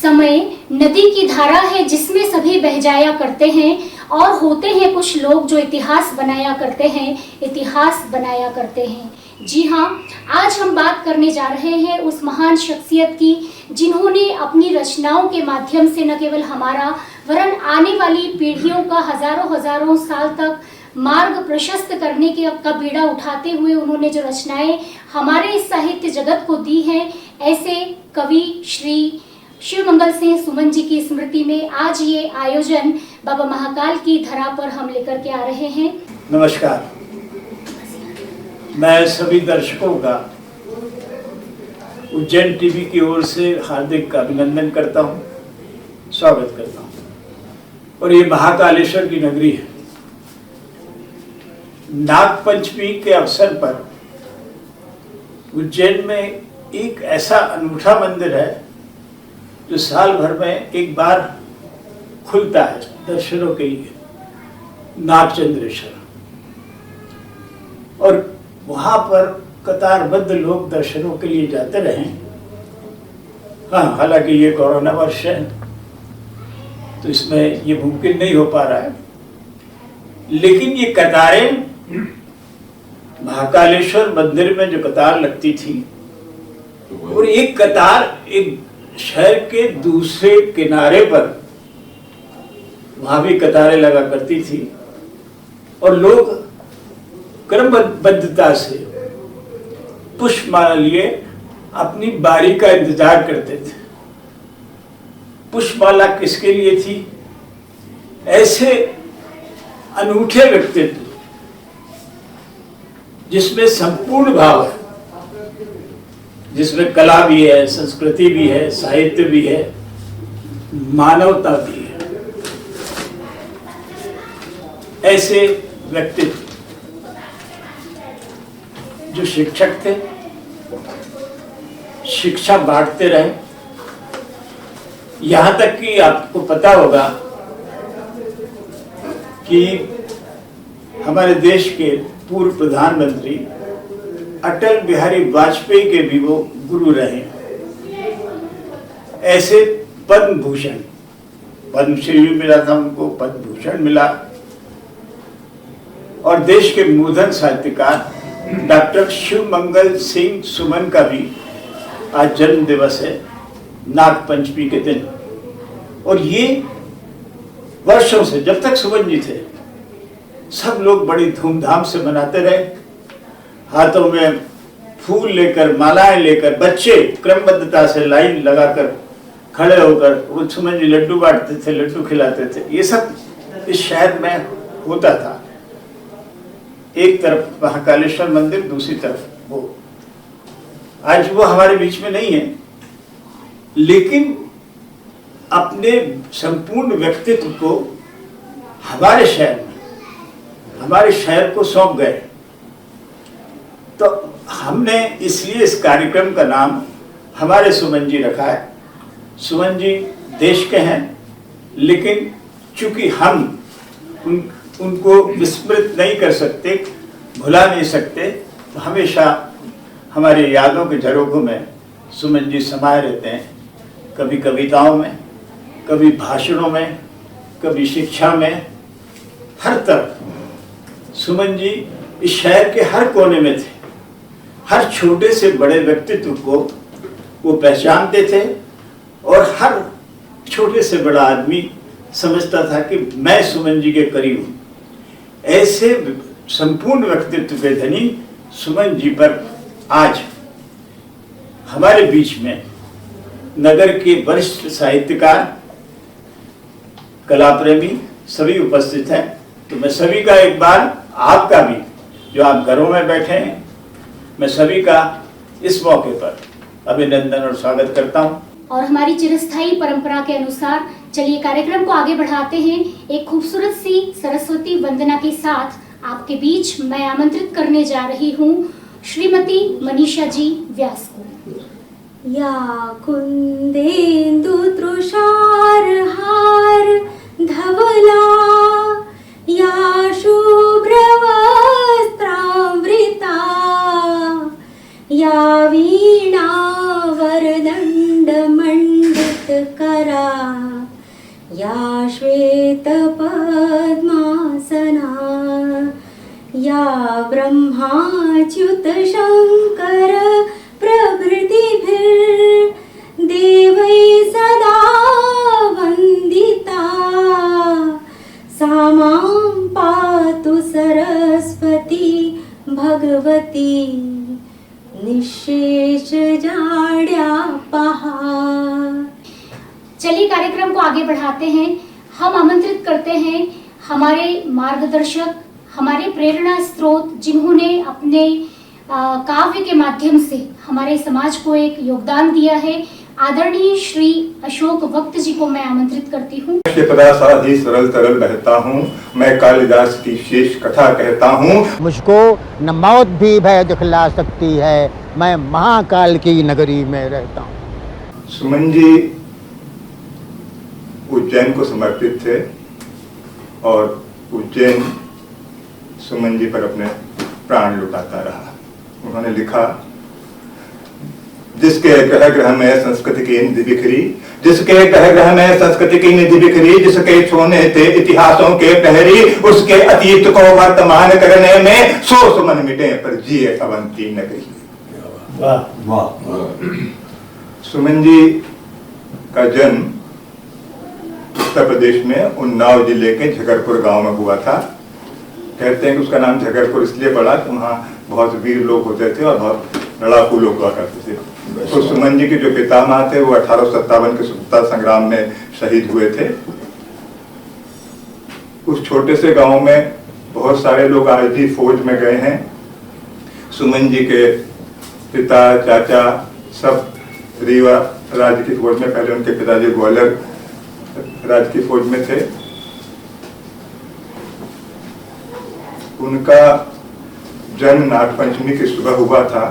समय नदी की धारा है जिसमें सभी बह जाया करते हैं, और होते हैं कुछ लोग जो इतिहास बनाया करते हैं, इतिहास बनाया करते हैं। जी हाँ, आज हम बात करने जा रहे हैं उस महान शख्सियत की जिन्होंने अपनी रचनाओं के माध्यम से न केवल हमारा वरन आने वाली पीढ़ियों का हजारों साल तक मार्ग प्रशस्त करने के का बीड़ा उठाते हुए उन्होंने जो रचनाएं हमारे इस साहित्य जगत को दी हैं, ऐसे कवि श्री शिवमंगल सिंह सुमन जी की स्मृति में आज ये आयोजन बाबा महाकाल की धरा पर हम लेकर के आ रहे हैं। नमस्कार, मैं सभी दर्शकों का उज्जैन टीवी की ओर से हार्दिक अभिनंदन करता हूँ, स्वागत करता हूँ। और ये महाकालेश्वर की नगरी है। नाग पंचमी के अवसर पर उज्जैन में एक ऐसा अनूठा मंदिर है जो साल भर में एक बार खुलता है दर्शनों के लिए, नागचंद्रेश्वर। और वहां पर कतारबद्ध लोग दर्शनों के लिए जाते रहे। हाँ, हालांकि ये कोरोना वर्ष है तो इसमें ये मुमकिन नहीं हो पा रहा है, लेकिन ये कतारें महाकालेश्वर मंदिर में जो कतार लगती थी, और एक कतार एक शहर के दूसरे किनारे पर वहां भी कतारें लगा करती थी, और लोग क्रमबद्धता से पुष्पमाला लिए अपनी बारी का इंतजार करते थे। पुष्पमाला किसके लिए थी? ऐसे अनूठे व्यक्तित्व जिसमें संपूर्ण भाव है, जिसमें कला भी है, संस्कृति भी है, साहित्य भी है, मानवता भी है। ऐसे व्यक्तित्व जो शिक्षक थे, शिक्षा बांटते रहे, यहां तक कि आपको पता होगा कि हमारे देश के पूर्व प्रधानमंत्री अटल बिहारी वाजपेयी के भी वो गुरु रहे। ऐसे पद्म भूषण, पद्मश्री भी मिला था उनको, पद्म भूषण मिला। और देश के मूर्धन साहित्यकार डॉक्टर शिवमंगल सिंह सुमन का भी आज जन्म दिवस है, नाग पंचमी के दिन। और ये वर्षों से, जब तक सुमन जी थे, सब लोग बड़ी धूमधाम से मनाते रहे। हाथों में फूल लेकर, मालाएं लेकर, बच्चे क्रमबद्धता से लाइन लगाकर खड़े होकर वो सुमन जी लड्डू बांटते थे, लड्डू खिलाते थे। ये सब इस शहर में होता था। एक तरफ महाकालेश्वर मंदिर, दूसरी तरफ वो। आज वो हमारे बीच में नहीं है, लेकिन अपने संपूर्ण व्यक्तित्व को हमारे शहर में, हमारे शहर को सौंप गए। तो हमने इसलिए इस कार्यक्रम का नाम हमारे सुमन जी रखा है। सुमन जी देश के हैं, लेकिन चूंकि हम उनको विस्मृत नहीं कर सकते, भुला नहीं सकते, तो हमेशा हमारी यादों के झरोखों में सुमन जी समाये रहते हैं। कभी कविताओं में, कभी भाषणों में, कभी शिक्षा में, हर तरफ सुमन जी इस शहर के हर कोने में थे। हर छोटे से बड़े व्यक्तित्व को वो पहचानते थे, और हर छोटे से बड़ा आदमी समझता था कि मैं सुमन जी के करीब हूँ। ऐसे संपूर्ण व्यक्तित्व के धनी सुमन जी पर आज हमारे बीच में नगर के वरिष्ठ साहित्यकार, कला प्रेमी सभी उपस्थित हैं। तो मैं सभी का एक बार, आपका भी जो आप घरों में बैठे हैं, मैं सभी का इस मौके पर अभिनंदन और स्वागत करता हूं। और हमारी चिरस्थायी परंपरा के अनुसार चलिए कार्यक्रम को आगे बढ़ाते हैं। एक खूबसूरत सी सरस्वती वंदना के साथ आपके बीच मैं आमंत्रित करने जा रही हूँ श्रीमती मनीषा जी व्यास को। या कुंदेन्दु तृषार हार धवला, या शुभ्र वस्त्रावृता, या वीणा वरदंड मंडित कर या ब्रह्माच्युत शङ्कर प्रभृतिभिर्देवै सदा वन्दिता सा मां पातु सरस्वती भगवती निःशेष जाड्या पहाड़। चलिए कार्यक्रम को आगे बढ़ाते हैं। हम आमंत्रित करते हैं हमारे मार्गदर्शक, हमारे प्रेरणा स्रोत, जिन्होंने अपने काव्य के माध्यम से हमारे समाज को एक योगदान दिया है। आदरणीय श्री अशोक वक्त जी को मैं आमंत्रित करती हूँ। साधी सरल तरल बहता हूँ, मैं कालिदास की शेष कथा कहता हूँ। मुझको न मौत भी भय दिखला सकती है, मैं महाकाल की नगरी में रहता हूँ। सुमन जी उज्जैन को समर्पित थे और उज्जैन सुमन जी पर अपने प्राण लुटाता रहा। उन्होंने लिखा, जिसके ग्रह ग्रह में संस्कृति की निधि बिखरी, जिसके ग्रह ग्रह में संस्कृति की निधि बिखरी, जिसके छोने थे इतिहासों के प्रहरी, उसके अतीत को वर्तमान करने में सो सुमन मिटे पर जिए अवंती नगरी। वाह वाह। सुमन जी का जन्म उत्तर प्रदेश में उन्नाव जिले के झगरपुर गांव में हुआ था। कहते हैं कि उसका नाम झगरपुर इसलिए पड़ा कि वहाँ बहुत वीर लोग होते थे और बहुत लड़ाकू लोग हुआ करते थे। तो सुमन जी के जो पितामह थे वो 1857 के स्वतंत्रता संग्राम में शहीद हुए थे। उस छोटे से गांव में बहुत सारे लोग आज भी फौज में गए हैं। सुमन जी के पिता, चाचा सब रीवा राज्य की फौज में, पहले उनके पिताजी ग्वालियर राज्य की फौज में थे। उनका जन्म नागपंचमी की सुबह हुआ था।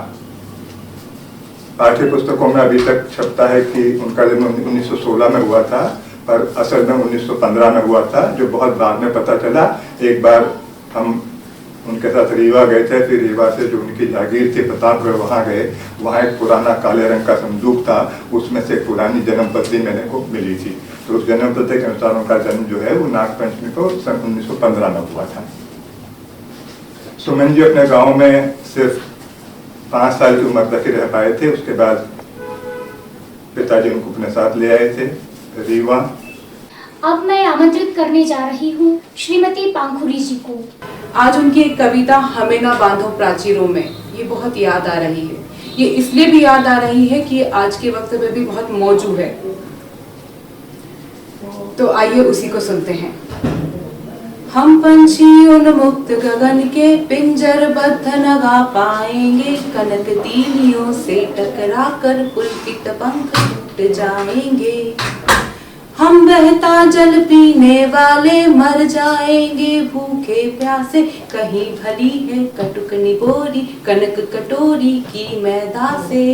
पाठ्य पुस्तकों में अभी तक छपता है कि उनका जन्म 1916 में हुआ था, पर असल में 1915 में हुआ था, जो बहुत बाद में पता चला। एक बार हम उनके साथ रीवा गए थे, फिर रीवा से जो उनकी जागीर थी प्रतापगढ़, वहाँ गए। वहाँ एक पुराना काले रंग का संदूक था, उसमें से एक पुरानी जन्म पत्री मैंने को मिली थी। तो उस जन्म पत्री के अनुसार उनका जन्म जो है वो नागपंचमी को सन 1915 में हुआ था। सुमन जी अपने गांव में सिर्फ 5 साल की उम्र तक ही रह पाए थे। उसके बाद पिताजी उनको अपने साथ ले आए थे रीवा। अब मैं आमंत्रित करने जा रही हूँ श्रीमती पांखुरी जी को। आज उनकी एक कविता हमें ना बांधो प्राचीरों में, ये बहुत याद आ रही है। ये इसलिए भी याद आ रही है कि आज के वक्त में भी बहुत मौजूद है। तो आइए उसी को सुनते हैं। हम पंछी उन मुक्त गगन के पिंजर बद्ध न गा पाएंगे, कनक तीलियों से टकरा कर पुलकित पंख टूट जाएंगे। हम बहता जल पीने वाले मर जाएंगे भूखे प्यासे, कहीं भली है कटुक निगोरी कनक कटोरी की मैदा से।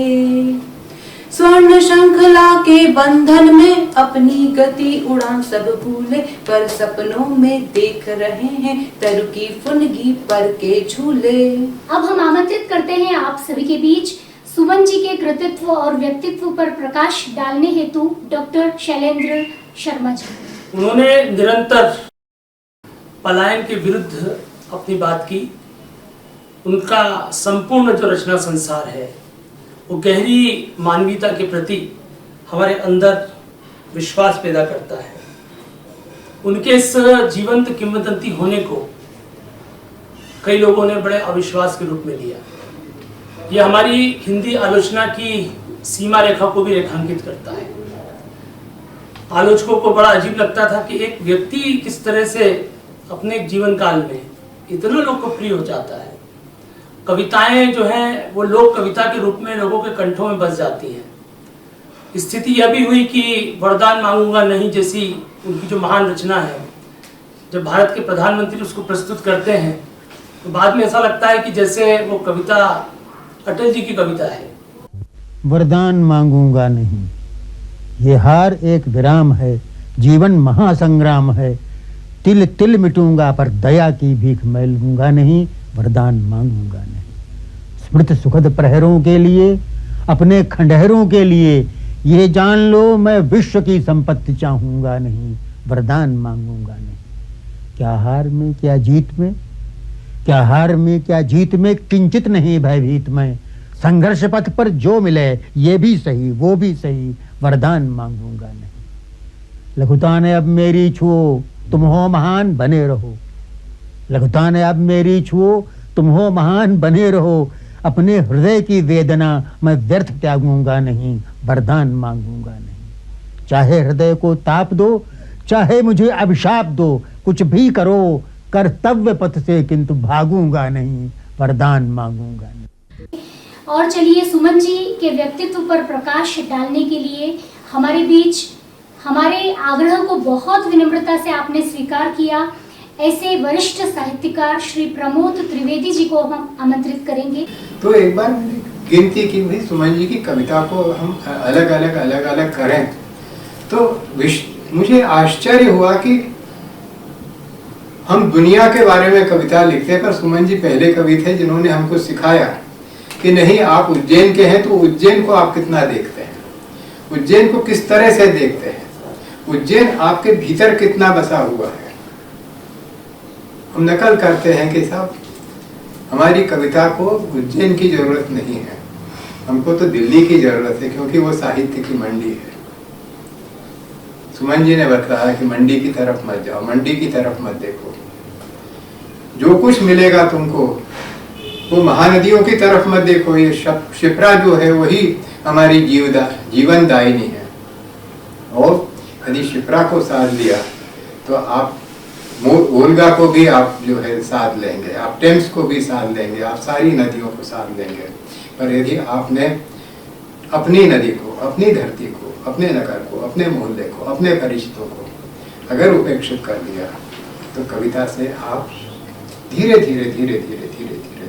स्वर्ण शंखला के बंधन में अपनी गति उड़ान सब भूले, पर सपनों में देख रहे हैं तरु की फुनगी पर के झूले। अब हम आमंत्रित करते हैं आप सभी के बीच सुमन जी के कृतित्व और व्यक्तित्व पर प्रकाश डालने हेतु डॉक्टर शैलेंद्र शर्मा जी। उन्होंने निरंतर पलायन के विरुद्ध अपनी बात की। उनका संपूर्ण जो रचना संसार है वो गहरी मानवीयता के प्रति हमारे अंदर विश्वास पैदा करता है। उनके इस जीवंत किंवदंती होने को कई लोगों ने बड़े अविश्वास के रूप में लिया। यह हमारी हिंदी आलोचना की सीमा रेखा को भी रेखांकित करता है। आलोचकों को बड़ा अजीब लगता था कि एक व्यक्ति किस तरह से अपने जीवन काल में इतना लोकप्रिय हो जाता है। कविताएं जो हैं वो लोक कविता के रूप में लोगों के कंठों में बस जाती हैं। स्थिति यह भी हुई कि वरदान मांगूंगा नहीं जैसी उनकी जो महान रचना है, जब भारत के प्रधानमंत्री उसको प्रस्तुत करते हैं तो बाद में ऐसा लगता है कि जैसे वो कविता अटल जी की कविता है। वरदान मांगूंगा नहीं, ये हार एक विराम है, जीवन महासंग्राम है। तिल तिल मिटूंगा पर दया की भीख मैं लूंगा नहीं, वरदान मांगूंगा नहीं। स्मृत सुखद प्रहरों के लिए, अपने खंडहरों के लिए, ये जान लो मैं विश्व की संपत्ति चाहूंगा नहीं, वरदान मांगूंगा नहीं। क्या हार में क्या जीत में, क्या हार में क्या जीत में किंचित नहीं भयभीत मैं। संघर्ष पथ पर जो मिले ये भी सही वो भी सही, वरदान मांगूंगा नहीं। लघुता ने अब मेरी छुओ तुम हो महान बने रहो। लघुता ने अब मेरी छुओ तुम हो महान बने रहो। अपने हृदय की वेदना मैं व्यर्थ त्यागूंगा नहीं, वरदान मांगूंगा नहीं। चाहे हृदय को ताप दो, चाहे मुझे अभिशाप दो, कुछ भी करो कर्तव्य पथ से किंतु भागूंगा नहीं, वरदान मांगूंगा नहीं। और चलिए सुमन जी के व्यक्तित्व पर प्रकाश डालने के लिए हमारे बीच हमारे आग्रह को बहुत विनम्रता से आपने स्वीकार किया, ऐसे वरिष्ठ साहित्यकार श्री प्रमोद त्रिवेदी जी को हम आमंत्रित करेंगे। तो एक बार गिनती की भाई सुमन जी की कविता को हम अलग अलग करें तो मुझे आश्चर्य हुआ कि हम दुनिया के बारे में कविता लिखते हैं, पर सुमन जी पहले कवि थे जिन्होंने हमको सिखाया कि नहीं, आप उज्जैन के हैं तो उज्जैन को आप कितना देखते हैं, उज्जैन को किस तरह से देखते हैं, उज्जैन आपके भीतर कितना बसा हुआ है। हम नकल करते हैं कि साहब हमारी कविता को उज्जैन की जरूरत नहीं है, हमको तो दिल्ली की जरूरत है क्योंकि वो साहित्य की मंडी है। सुमन जी ने बताया कि मंडी की तरफ मत जाओ, मंडी की तरफ मत देखो, जो कुछ मिलेगा तुमको वो महानदियों की तरफ मत देखो, ये शिप्रा जो है वही हमारी जीवन दायिनी है। और यदि शिप्रा को साथ लिया तो आप ओल्गा को भी आप जो है साथ लेंगे, आप टेम्स को भी साथ लेंगे, आप सारी नदियों को साथ लेंगे। पर यदि आपने अपनी नदी को, अपनी धरती को, अपने नगर को, अपने मोहल्ले को, अपने परिचितों को अगर उपेक्षित कर दिया तो कविता से आप धीरे धीरे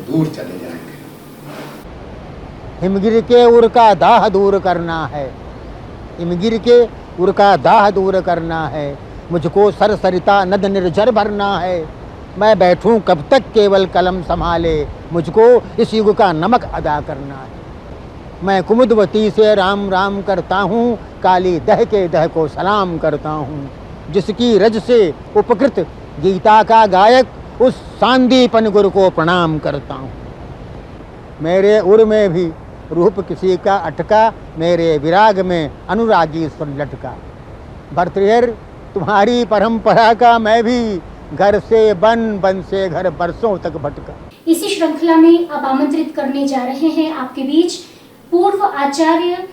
दूर चले जाएंगे। हिमगिर के उर का दाह दूर करना है, हिमगिर के उर का दाह दूर करना है। मुझको सरसरिता नद निर्जर भरना है। मैं बैठूं कब तक केवल कलम संभाले, मुझको इस युग का नमक अदा करना है। मैं कुमुदवती से राम राम करता हूँ, काली दह के दह को सलाम करता हूँ। जिसकी रज से उपकृत गीता का गायक उस सांदीपन गुरु को प्रणाम करता हूँ। मेरे उर में भी रूप किसी का अटका, मेरे विराग में अनुरागी स्वर लटका। भर्तृहर तुम्हारी परंपरा का मैं भी घर से बन से घर बरसों तक भटका। इसी श्रृंखला में अब आमंत्रित करने जा रहे हैं आपके बीच पूर्व आचार्य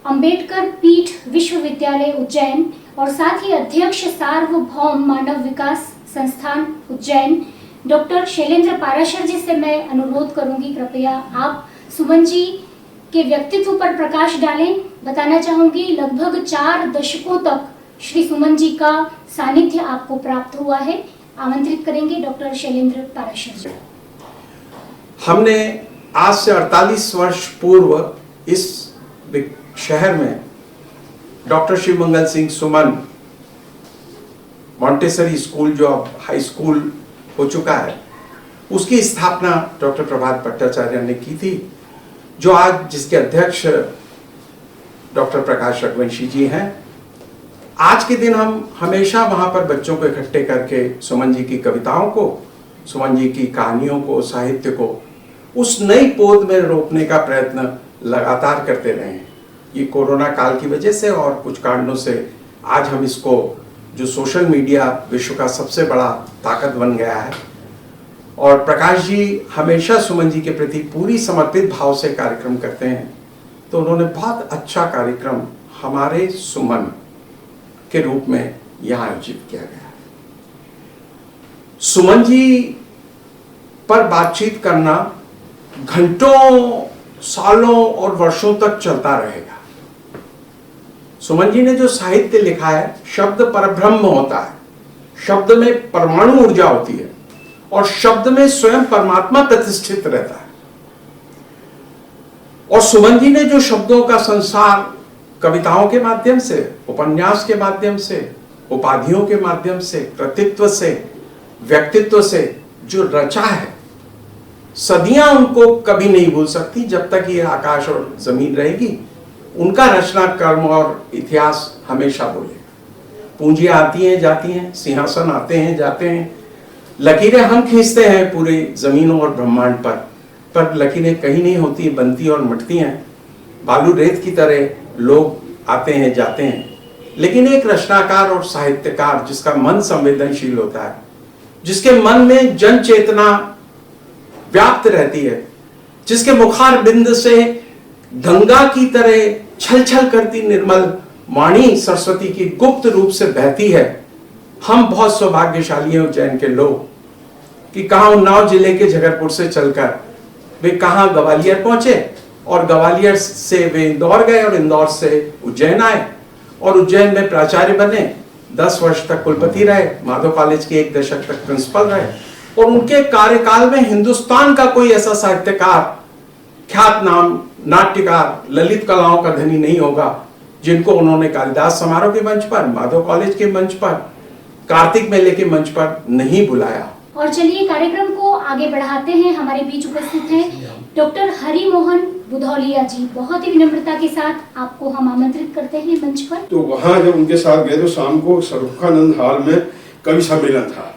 अंबेडकर पीठ विश्वविद्यालय उज्जैन और साथ ही अध्यक्ष सार्वभौम मानव विकास संस्थान उज्जैन डॉक्टर शैलेंद्र पाराशर जी से मैं अनुरोध करूंगी, कृपया आप सुमन जी के व्यक्तित्व पर प्रकाश डालें। बताना चाहूंगी लगभग 4 दशकों तक श्री सुमन जी का सानिध्य आपको प्राप्त हुआ है। आमंत्रित करेंगे डॉक्टर शैलेंद्र पाराशर जी। हमने आज से 48 वर्ष पूर्व इस शहर में doctor Shiv Mangal Singh Suman Montessori school जो अब हाई स्कूल हो चुका है, उसकी स्थापना डॉक्टर प्रभात भट्टाचार्य ने की थी, जो आज जिसके अध्यक्ष डॉक्टर प्रकाश रघुवंशी जी हैं। आज के दिन हम हमेशा वहां पर बच्चों को इकट्ठे करके सुमन जी की कविताओं को, सुमन जी की कहानियों को, साहित्य को उस नई पोद में रोपने का प्रयत्न लगातार करते रहे हैं। ये कोरोना काल की वजह से और कुछ कारणों से आज हम इसको, जो सोशल मीडिया विश्व का सबसे बड़ा ताकत बन गया है, और प्रकाश जी हमेशा सुमन जी के प्रति पूरी समर्पित भाव से कार्यक्रम करते हैं, तो उन्होंने बहुत अच्छा कार्यक्रम हमारे सुमन के रूप में यहाँ आयोजित किया गया है। सुमन जी पर बातचीत करना घंटों, सालों और वर्षों तक चलता रहेगा। सुमन जी ने जो साहित्य लिखा है, शब्द परब्रह्म होता है, शब्द में परमाणु ऊर्जा होती है और शब्द में स्वयं परमात्मा प्रतिष्ठित रहता है। और सुमन जी ने जो शब्दों का संसार कविताओं के माध्यम से, उपन्यास के माध्यम से, उपाधियों के माध्यम से, कृतित्व से, व्यक्तित्व से जो रचा है, सदियां उनको कभी नहीं भूल सकती। जब तक ये आकाश और जमीन रहेगी, उनका रचना कर्म और इतिहास हमेशा बोलेगा। पूंजियां आती हैं जाती हैं, सिंहासन आते हैं जाते हैं, लकीरें हम खींचते हैं पूरी जमीन और ब्रह्मांड पर लकीरें कहीं नहीं होती, बनती और मिटती हैं। बालू रेत की तरह लोग आते हैं जाते हैं, लेकिन एक रचनाकार और साहित्यकार जिसका मन संवेदनशील होता है, जिसके मन में जन चेतना व्याप्त रहती है, जिसके मुखार बिंद से गंगा की तरह छल छल करती निर्मल वाणी सरस्वती की गुप्त रूप से बहती है। हम बहुत सौभाग्यशाली हैं उज्जैन के लोग कि कहां उन्नाव जिले के झगरपुर से चलकर वे कहां ग्वालियर पहुंचे और ग्वालियर से वे इंदौर गए और इंदौर से उज्जैन आए और उज्जैन में प्राचार्य बने। 10 वर्ष तक कुलपति रहे, माधव कॉलेज के 1 दशक तक प्रिंसिपल रहे और उनके कार्यकाल में हिंदुस्तान का कोई ऐसा साहित्यकार, ख्यात नाम नाट्यकार, ललित कलाओं का धनी नहीं होगा जिनको उन्होंने कालिदास समारोह के मंच पर, माधव कॉलेज के मंच पर, कार्तिक मेले के मंच पर नहीं बुलाया। और चलिए कार्यक्रम को आगे बढ़ाते हैं। हमारे बीच उपस्थित हैं डॉक्टर हरि मोहन बुधौलिया जी। बहुत ही विनम्रता के साथ आपको हम आमंत्रित करते हैं मंच पर। तो वहाँ जब उनके साथ गए तो शाम को सरुखानंद हॉल में कवि सम्मेलन था।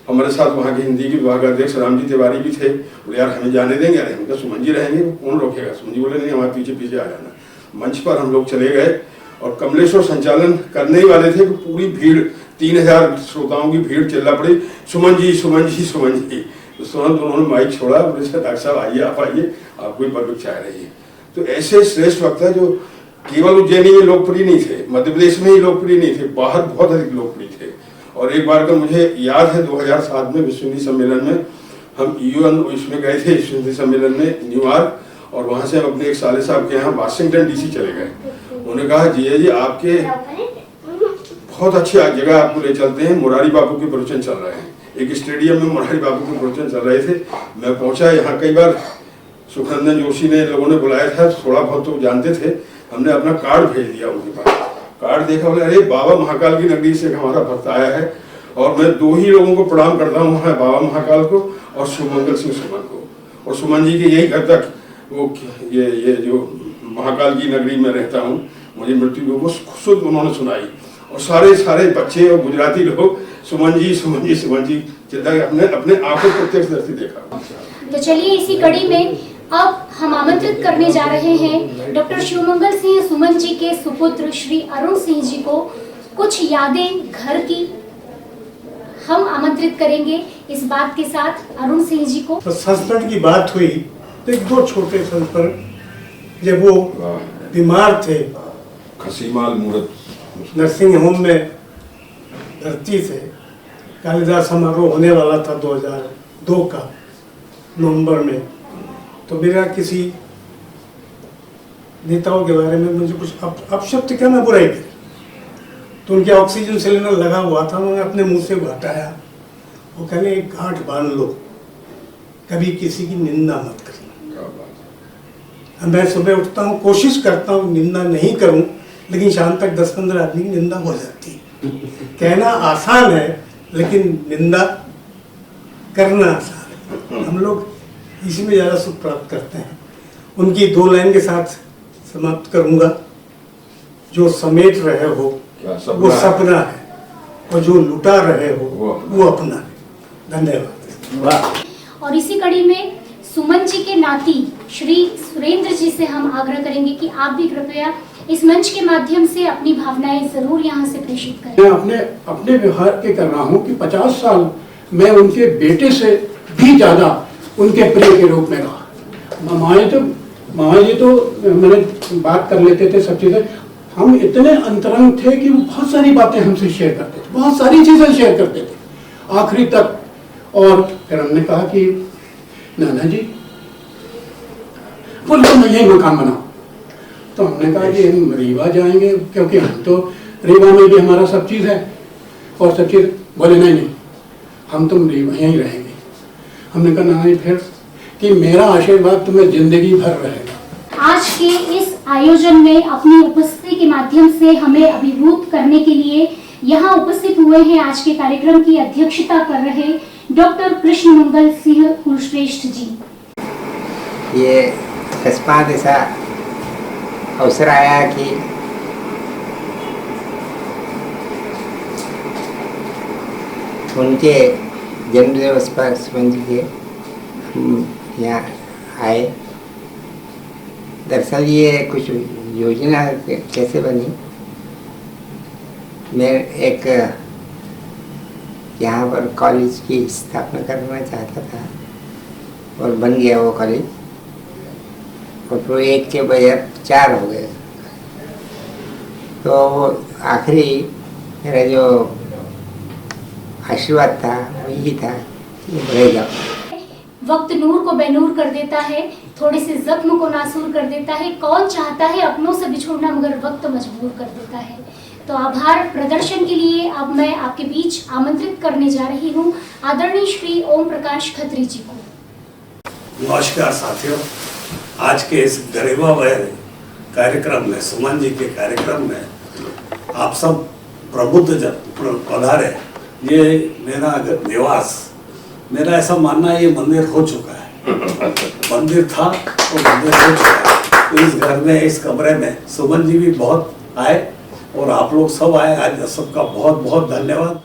हमारे साथ वहाँ के हिंदी के विभाग अध्यक्ष रामजी तिवारी भी थे। बोले यार हमें जाने देंगे? अरे हम सुमन जी रहेंगे, कौन रोकेगा? सुमन जी बोले नहीं, हमारे पीछे पीछे आ जाना। मंच पर हम लोग चले गए और कमलेश्वर संचालन करने ही वाले थे कि पूरी भीड़, 3000 श्रोताओं की भीड़ चिल्ला पड़ी, सुमन जी सुमन जी सुमन जी। तो तुरंत उन्होंने माइक छोड़ा, बोले डॉक्टर साहब आइए, आप आइए, आपको ही पब्लिक चाह रही है। तो ऐसे श्रेष्ठ वक्ता जो केवल उज्जैनी में लोकप्रिय नहीं थे, मध्य प्रदेश में ही लोकप्रिय नहीं थे, बाहर बहुत अधिक लोकप्रिय थे। और एक बार का मुझे याद है 2007 में विश्व हिंदी सम्मेलन में हम यूएन इसमें गए थे, विश्व हिंदी सम्मेलन में न्यूयॉर्क, और वहाँ से हम अपने एक साले साहब के यहाँ वाशिंगटन डीसी चले गए। उन्होंने कहा जी आपके बहुत अच्छी जगह आपको ले चलते हैं, मुरारी बापू के प्रवचन चल रहे हैं। एक स्टेडियम में मुरारी बापू के प्रवचन चल रहे थे। मैं पहुंचा यहाँ, कई बार सुखनंदन जोशी ने लोगों ने बुलाया था, थोड़ा बहुत तो जानते थे। हमने अपना कार्ड भेज दिया उनके पास। कार्ड देखा, बोले अरे बाबा महाकाल की नगरी से हमारा भक्त आया है और मैं 2 ही लोगों को प्रणाम करता हूँ, बाबा महाकाल को और सुमंगल सिंह सुमन को। और सुमन जी के यही घर तक वो ये जो महाकाल की नगरी में रहता हूँ, मुझे मृत्यु को खुद उन्होंने सुनाई। और सारे बच्चे और गुजराती लोग सुमन जी सुमन जी सुमन जी चिल्ला अपने अपने आंखों प्रत्यक्ष दर्शी देखा। तो चलिए इसी कड़ी में अब हम आमंत्रित करने जा रहे हैं डॉक्टर शिवमंगल सिंह सुमन जी के सुपुत्र श्री अरुण सिंह जी को कुछ यादें घर की हम आमंत्रित करेंगे। इस बात के साथ अरुण सिंह जी को। तो संस्मरण की बात हुई तो 1-2 छोटे संस्मरण। जब वो बीमार थे, खसीमाल मूरत नर्सिंग होम में भर्ती थे, कालिदास समारोह होने वाला था 2002 का नवंबर में। तो मेरा किसी नेताओं के बारे में मुझे कुछ अपशब्द क्या, मैं बुराई करी, तो उनके ऑक्सीजन सिलेंडर लगा हुआ था, मैंने अपने मुंह से हटाया। वो कहने एक गांठ बांध लो, कभी किसी की निंदा मत करना। मैं सुबह उठता हूँ, कोशिश करता हूँ निंदा नहीं करूँ, लेकिन शाम तक 10-15 आदमी की निंदा हो जाती है। कहना आसान है लेकिन निंदा करना आसान है। हम लोग इसी में ज़्यादा सुख प्राप्त करते हैं। उनकी 2 लाइन के साथ समाप्त करूंगा। जो समेट रहे हो वो सपना है और जो लुटा रहे हो वो अपना है। धन्यवाद। और इसी कड़ी में सुमन जी के नाती श्री सुरेंद्र जी से हम आग्रह करेंगे कि आप भी कृपया इस मंच के माध्यम से अपनी भावनाएं जरूर यहाँ से प्रेषित करें। मैं अपने व्यवहार के कर रहा हूँ कि 50 साल मैं उनके बेटे से भी ज्यादा उनके प्रिय के रूप में रहा। मामा जी तो मैंने बात कर लेते थे सब चीजें, हम इतने अंतरंग थे कि वो बहुत सारी बातें हमसे शेयर करते थे, बहुत सारी चीजें शेयर करते थे आखिरी तक। और फिर हमने कहा कि नाना जी बोले तो मैं यही मकान बनाऊं। तो हमने कहा कि हम रीवा जाएंगे, क्योंकि हम तो रीवा में भी हमारा सब चीज़ है और सब चीज़। बोले नहीं हम तुम रीवा यहीं रहेंगे। हमने कहा नाना जी फिर कि मेरा आशीर्वाद तुम्हें जिंदगी भर रहेगा। आज के इस आयोजन में अपनी उपस्थिति के माध्यम से हमें अभिभूत करने के लिए यहाँ उपस्थित हुए हैं आज के कार्यक्रम की अध्यक्षता कर रहे डॉक्टर कृष्ण मंगल सिंह कुलश्रेष्ठ जी। ये अकस्मात ऐसा अवसर आया कि उनके जन्म दिवस पर सुमन जी के हम यहाँ आए। दरअसल ये कुछ योजना कैसे बनी, मैं एक यहाँ पर कॉलेज की स्थापना करना चाहता था और बन गया वो कॉलेज, और फिर एक के बजाय 4 हो गए। तो आखिरी मेरा जो आशीर्वाद था वो यही था कि बढ़ेगा। वक्त नूर को बेनूर कर देता है, थोड़े से जख्म को नासूर कर देता है। कौन चाहता है अपनों से बिछोड़ना, मगर वक्त मजबूर कर देता है। तो आभार प्रदर्शन के लिए अब मैं आपके बीच आमंत्रित करने जा रही हूँ आदरणीय श्री ओम प्रकाश खत्री जी को। नमस्कार साथियों, आज के इस गरिमामय कार्यक्रम में, सुमन जी के कार्यक्रम में आप सब प्रबुद्ध जन पधारे। ये मेरा निवास, मेरा ऐसा मानना है ये मंदिर हो चुका है। मंदिर था और मंदिर हो चुका है। तो इस घर में, इस कमरे में सुमन जी भी बहुत आए और आप लोग सब आए। आज सबका बहुत बहुत धन्यवाद।